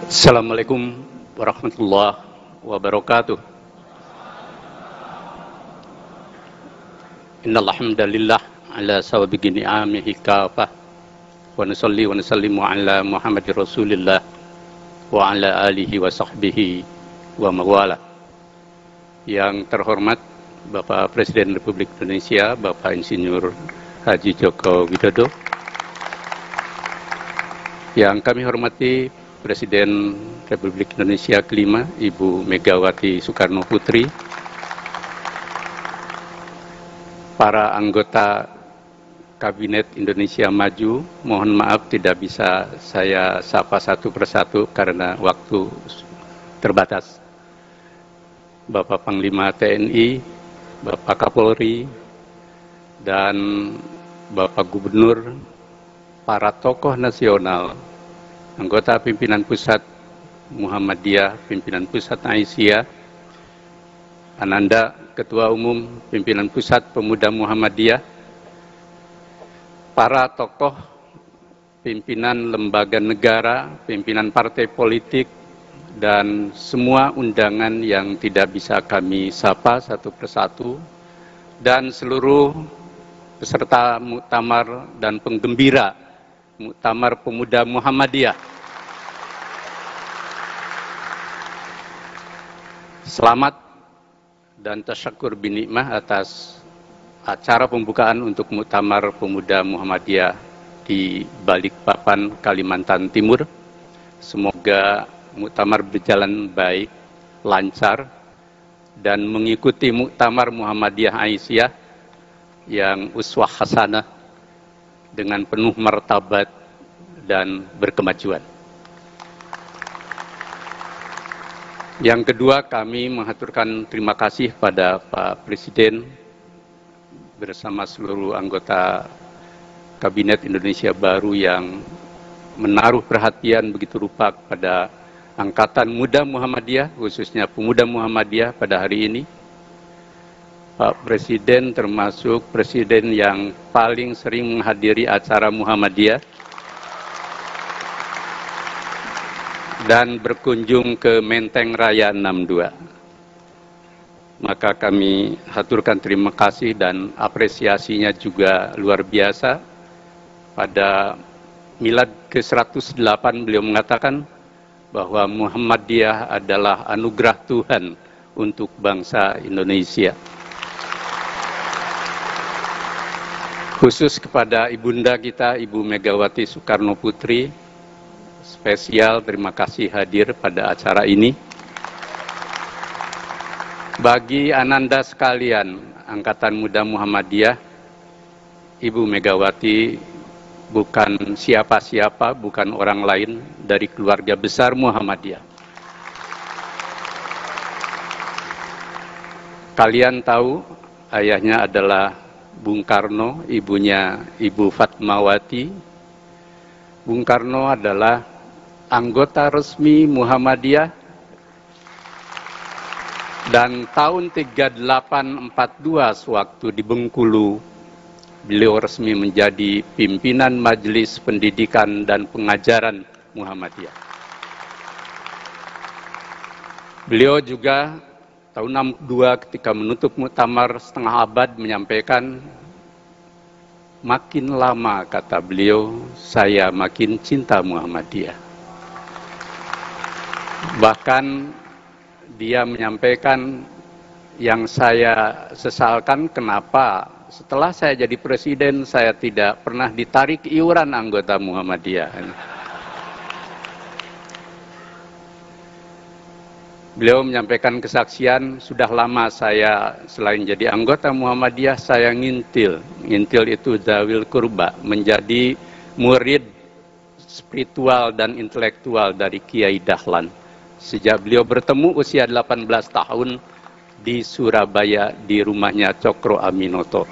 Assalamualaikum warahmatullahi wabarakatuh. Innal hamdalillah ala sawabiqi ni'amihi kafah wa nusalli wa nusallimu ala Muhammadir Rasulillah wa ala alihi wa sahbihi wa mawala. Yang terhormat Bapak Presiden Republik Indonesia, Bapak Insinyur Haji Joko Widodo. Yang kami hormati Presiden Republik Indonesia kelima, Ibu Megawati Soekarno Putri, para anggota Kabinet Indonesia Maju, mohon maaf tidak bisa saya sapa satu persatu karena waktu terbatas. Bapak Panglima TNI, Bapak Kapolri, dan Bapak Gubernur, para tokoh nasional, anggota pimpinan pusat Muhammadiyah, pimpinan pusat Aisyah, Ananda, Ketua Umum pimpinan pusat Pemuda Muhammadiyah, para tokoh pimpinan lembaga negara, pimpinan partai politik, dan semua undangan yang tidak bisa kami sapa satu persatu, dan seluruh peserta muktamar dan penggembira Muktamar Pemuda Muhammadiyah. Selamat dan tasyakur binikmah atas acara pembukaan untuk Muktamar Pemuda Muhammadiyah di Balikpapan, Kalimantan Timur. Semoga muktamar berjalan baik, lancar, dan mengikuti Muktamar Muhammadiyah Aisyah yang uswah hasanah dengan penuh martabat dan berkemajuan. Yang kedua, kami mengaturkan terima kasih pada Pak Presiden bersama seluruh anggota Kabinet Indonesia Baru yang menaruh perhatian begitu rupa pada Angkatan Muda Muhammadiyah, khususnya Pemuda Muhammadiyah pada hari ini. Pak Presiden termasuk Presiden yang paling sering menghadiri acara Muhammadiyah dan berkunjung ke Menteng Raya 62. Maka kami haturkan terima kasih dan apresiasinya juga luar biasa. Pada milad ke-108 beliau mengatakan bahwa Muhammadiyah adalah anugerah Tuhan untuk bangsa Indonesia. Khusus kepada ibunda kita, Ibu Megawati Soekarno Putri, spesial terima kasih hadir pada acara ini. Bagi Ananda sekalian, Angkatan Muda Muhammadiyah, Ibu Megawati bukan siapa-siapa, bukan orang lain dari keluarga besar Muhammadiyah. Kalian tahu, ayahnya adalah Bung Karno, ibunya Ibu Fatmawati. Bung Karno adalah anggota resmi Muhammadiyah dan tahun 3842 sewaktu di Bengkulu, beliau resmi menjadi pimpinan Majelis Pendidikan dan Pengajaran Muhammadiyah. Beliau juga tahun 62 ketika menutup muktamar setengah abad menyampaikan, makin lama kata beliau, saya makin cinta Muhammadiyah. Bahkan dia menyampaikan, yang saya sesalkan kenapa setelah saya jadi presiden saya tidak pernah ditarik iuran anggota Muhammadiyah. Beliau menyampaikan kesaksian, sudah lama saya selain jadi anggota Muhammadiyah, saya ngintil. Ngintil itu Dzawil Qurba, menjadi murid spiritual dan intelektual dari Kiai Dahlan. Sejak beliau bertemu usia 18 tahun di Surabaya di rumahnya Cokro Aminoto.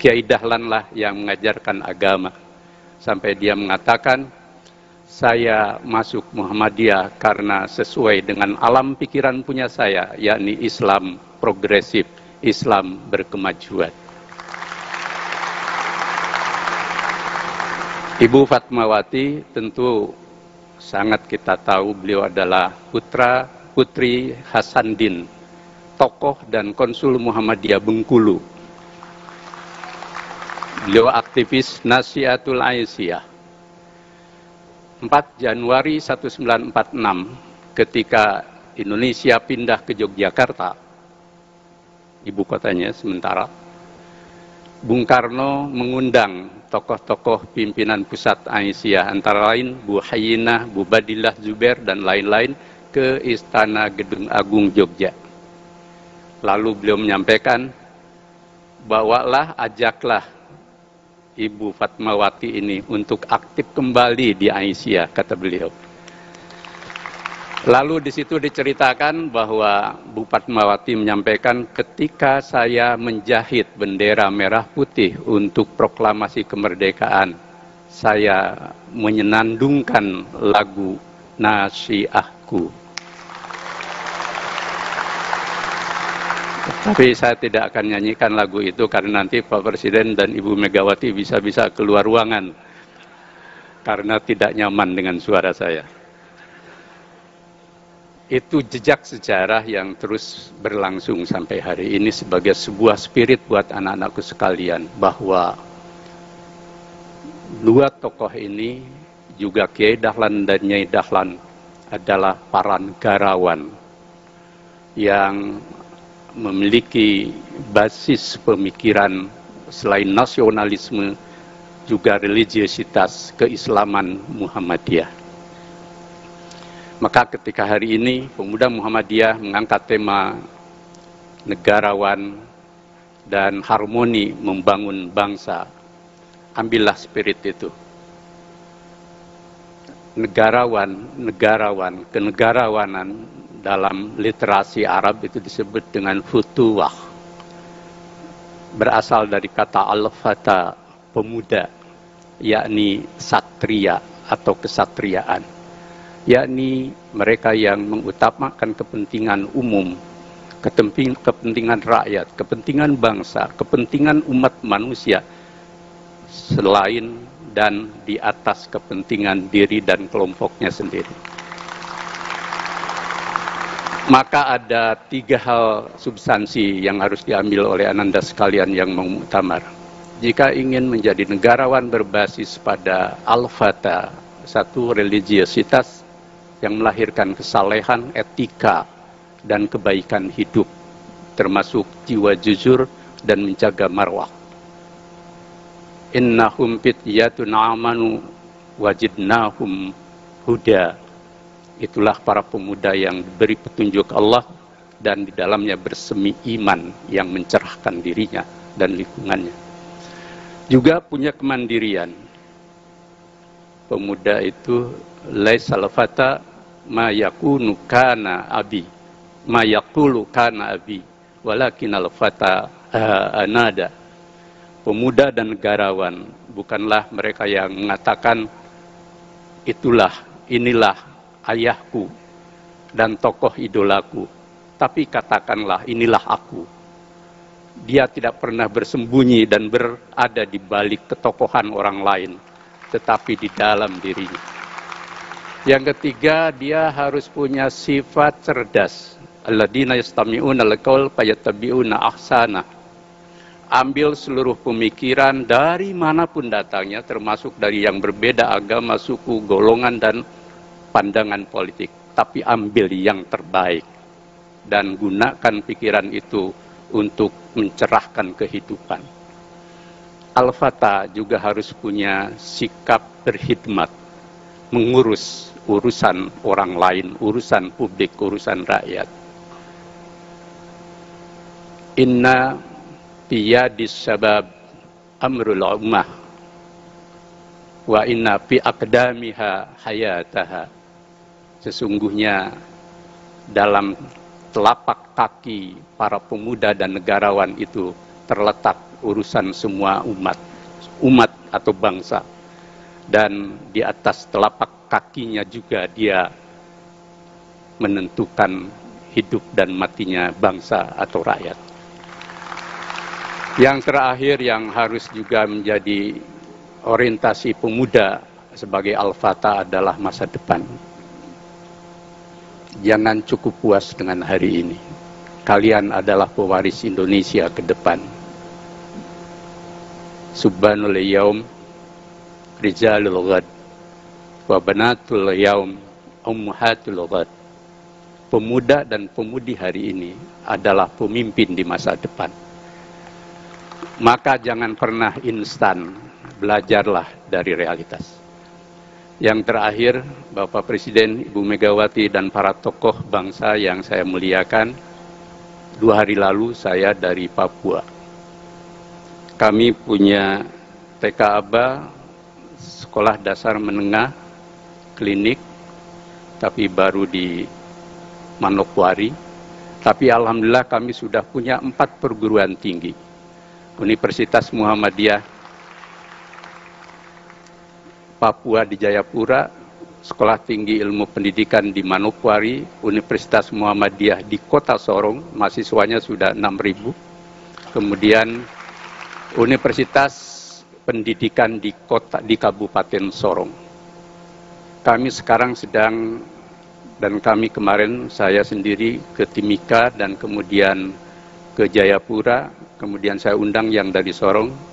Kiai Dahlan lah yang mengajarkan agama. Sampai dia mengatakan, saya masuk Muhammadiyah karena sesuai dengan alam pikiran punya saya, yakni Islam progresif, Islam berkemajuan. Ibu Fatmawati tentu sangat kita tahu beliau adalah putra putri Hasanuddin, tokoh dan konsul Muhammadiyah Bengkulu. Beliau aktivis Nasihatul Aisyah. 4 Januari 1946 ketika Indonesia pindah ke Yogyakarta, ibu kotanya sementara, Bung Karno mengundang tokoh-tokoh pimpinan pusat Aisyah, antara lain Bu Hayyinah, Bu Badillah Zubair, dan lain-lain ke Istana Gedung Agung Jogja. Lalu beliau menyampaikan, bawalah, ajaklah Ibu Fatmawati ini untuk aktif kembali di Aisyah, kata beliau. Lalu di situ diceritakan bahwa Bu Fatmawati menyampaikan, ketika saya menjahit bendera merah putih untuk proklamasi kemerdekaan, saya menyenandungkan lagu Nasiahku. Tapi saya tidak akan nyanyikan lagu itu karena nanti Pak Presiden dan Ibu Megawati bisa-bisa keluar ruangan karena tidak nyaman dengan suara saya. Itu jejak sejarah yang terus berlangsung sampai hari ini sebagai sebuah spirit buat anak-anakku sekalian, bahwa dua tokoh ini, juga Kiai Dahlan dan Nyai Dahlan, adalah para negarawan yang memiliki basis pemikiran selain nasionalisme juga religiositas keislaman Muhammadiyah. Maka ketika hari ini pemuda Muhammadiyah mengangkat tema negarawan dan harmoni membangun bangsa, ambillah spirit itu. Negarawan, kenegarawanan dalam literasi Arab itu disebut dengan futuwah. Berasal dari kata al-fata, pemuda, yakni satria atau kesatriaan. Yakni mereka yang mengutamakan kepentingan umum, kepentingan rakyat, kepentingan bangsa, kepentingan umat manusia, selain dan di atas kepentingan diri dan kelompoknya sendiri. Maka ada 3 hal substansi yang harus diambil oleh Ananda sekalian yang muktamar. Jika ingin menjadi negarawan berbasis pada al-fata, satu religiositas yang melahirkan kesalehan, etika, dan kebaikan hidup, termasuk jiwa jujur dan menjaga marwah. Innahum fityatun amanu wajidnahum huda. Itulah para pemuda yang diberi petunjuk Allah dan di dalamnya bersemi iman yang mencerahkan dirinya dan lingkungannya. Juga punya kemandirian. Pemuda itu laisal fata ma yakunu kana abi, ma yaqulu kana abi, walakin al fata anada. Pemuda dan negarawan bukanlah mereka yang mengatakan inilah ayahku dan tokoh idolaku, tapi katakanlah inilah aku. Dia tidak pernah bersembunyi dan berada di balik ketokohan orang lain, tetapi di dalam dirinya. Yang ketiga, dia harus punya sifat cerdas. Alladzina yastami'una al-qaul fayattabi'una ahsana. Ambil seluruh pemikiran dari manapun datangnya, termasuk dari yang berbeda agama, suku, golongan, dan pandangan politik. Tapi ambil yang terbaik dan gunakan pikiran itu untuk mencerahkan kehidupan. Al-Fata juga harus punya sikap berkhidmat, mengurus urusan orang lain, urusan publik, urusan rakyat. Inna biyadis sabab amrul ummah wa inna fi aqdamiha hayataha. Sesungguhnya dalam telapak kaki para pemuda dan negarawan itu terletak urusan semua umat atau bangsa. Dan di atas telapak kakinya juga dia menentukan hidup dan matinya bangsa atau rakyat. Yang terakhir yang harus juga menjadi orientasi pemuda sebagai Al-Fatah adalah masa depan. Jangan cukup puas dengan hari ini. Kalian adalah pewaris Indonesia ke depan. Subhanul yaum rijalul ghad wa banatul yaum ummahatul ghad. Pemuda dan pemudi hari ini adalah pemimpin di masa depan. Maka jangan pernah instan, belajarlah dari realitas. Yang terakhir, Bapak Presiden, Ibu Megawati, dan para tokoh bangsa yang saya muliakan, 2 hari lalu saya dari Papua. Kami punya TK Aba, sekolah dasar menengah, klinik, tapi baru di Manokwari. Tapi alhamdulillah kami sudah punya 4 perguruan tinggi. Universitas Muhammadiyah Papua di Jayapura, Sekolah Tinggi Ilmu Pendidikan di Manokwari, Universitas Muhammadiyah di Kota Sorong, mahasiswanya sudah 6.000. Kemudian Universitas Pendidikan di Kabupaten Sorong. Kami sekarang sedang, dan kami kemarin saya sendiri ke Timika dan kemudian ke Jayapura, kemudian saya undang yang dari Sorong.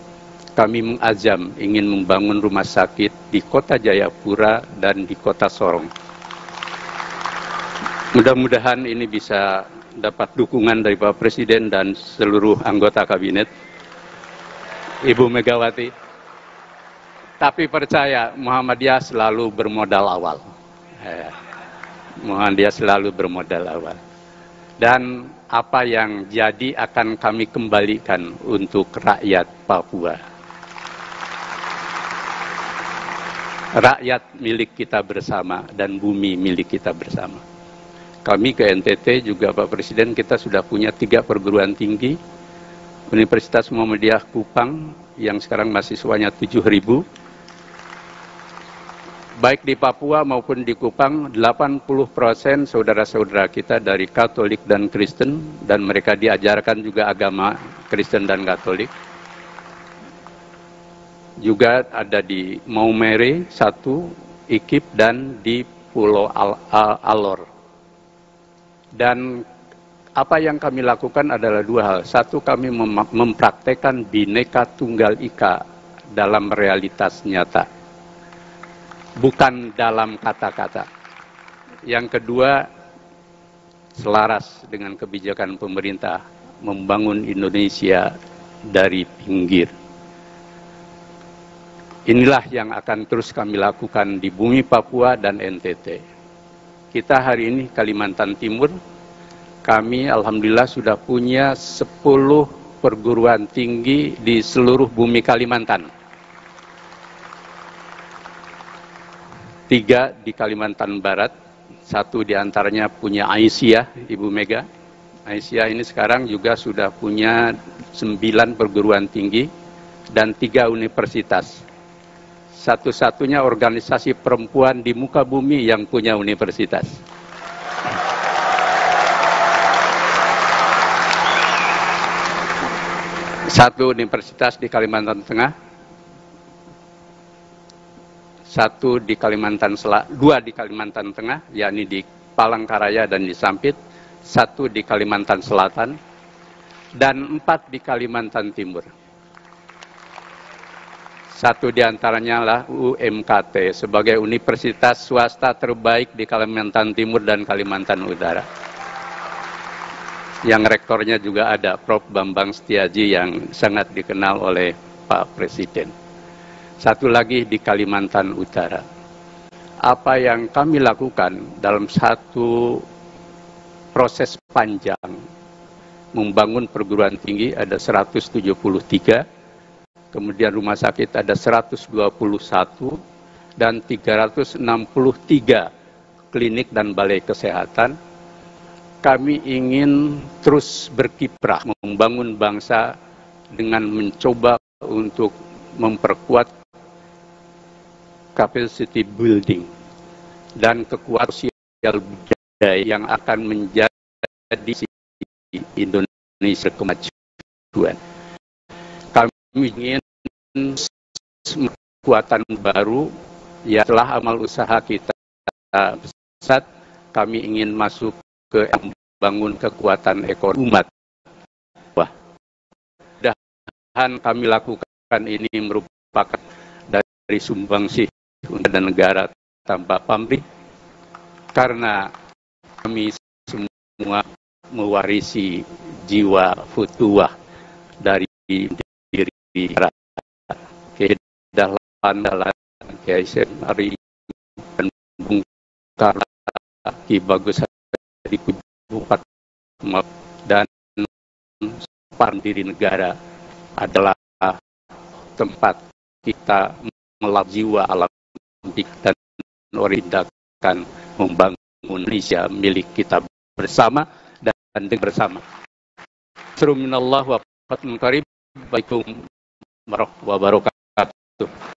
Kami mengazam ingin membangun rumah sakit di Kota Jayapura dan di Kota Sorong. Mudah-mudahan ini bisa dapat dukungan dari Bapak Presiden dan seluruh anggota kabinet, Ibu Megawati. Tapi percaya, Muhammadiyah selalu bermodal awal. Muhammadiyah selalu bermodal awal. Dan apa yang jadi akan kami kembalikan untuk rakyat Papua. Rakyat milik kita bersama dan bumi milik kita bersama. Kami ke NTT juga Pak Presiden, kita sudah punya 3 perguruan tinggi. Universitas Muhammadiyah Kupang yang sekarang mahasiswanya 7.000. Baik di Papua maupun di Kupang, 80% saudara-saudara kita dari Katolik dan Kristen, dan mereka diajarkan juga agama Kristen dan Katolik. Juga ada di Maumere 1, Ikip, dan di Pulau Alor. Dan apa yang kami lakukan adalah 2 hal. Satu, kami mempraktekkan Bhinneka Tunggal Ika dalam realitas nyata, bukan dalam kata-kata. Yang kedua, selaras dengan kebijakan pemerintah membangun Indonesia dari pinggir. Inilah yang akan terus kami lakukan di bumi Papua dan NTT. Kita hari ini Kalimantan Timur, kami alhamdulillah sudah punya 10 perguruan tinggi di seluruh bumi Kalimantan. 3 di Kalimantan Barat, 1 diantaranya punya Aisyah, Ibu Mega. Aisyah ini sekarang juga sudah punya 9 perguruan tinggi dan 3 universitas. Satu-satunya organisasi perempuan di muka bumi yang punya universitas. Satu universitas di Kalimantan Tengah, 1 di Kalimantan Selatan, 2 di Kalimantan Tengah, yakni di Palangkaraya dan di Sampit, 1 di Kalimantan Selatan, dan 4 di Kalimantan Timur. 1 diantaranya adalah UMKT sebagai universitas swasta terbaik di Kalimantan Timur dan Kalimantan Utara. Yang rektornya juga ada Prof. Bambang Setiaji yang sangat dikenal oleh Pak Presiden. 1 lagi di Kalimantan Utara. Apa yang kami lakukan dalam 1 proses panjang membangun perguruan tinggi ada 173, kemudian rumah sakit ada 121, dan 363 klinik dan balai kesehatan. Kami ingin terus berkiprah membangun bangsa dengan mencoba untuk memperkuat capacity building dan kekuatan sosial budaya yang akan menjadi Indonesia kemajuan. Kami ingin kekuatan baru Ya, setelah amal usaha kita besar, kami ingin masuk ke membangun kekuatan ekonomi umat. Wah, mudah-mudahan kami lakukan ini merupakan dari sumbangsih untuk negara tanpa pamrih, karena kami semua mewarisi jiwa futuwah dari diri kita. Kedalam KSM Ari dan Bung Karno, Ki Bagus Hadi Bupati dan diri negara adalah tempat kita melatih jiwa alam dan orientakan membangun Indonesia milik kita bersama dan bersama. Assalamualaikum warahmatullahi wabarakatuh.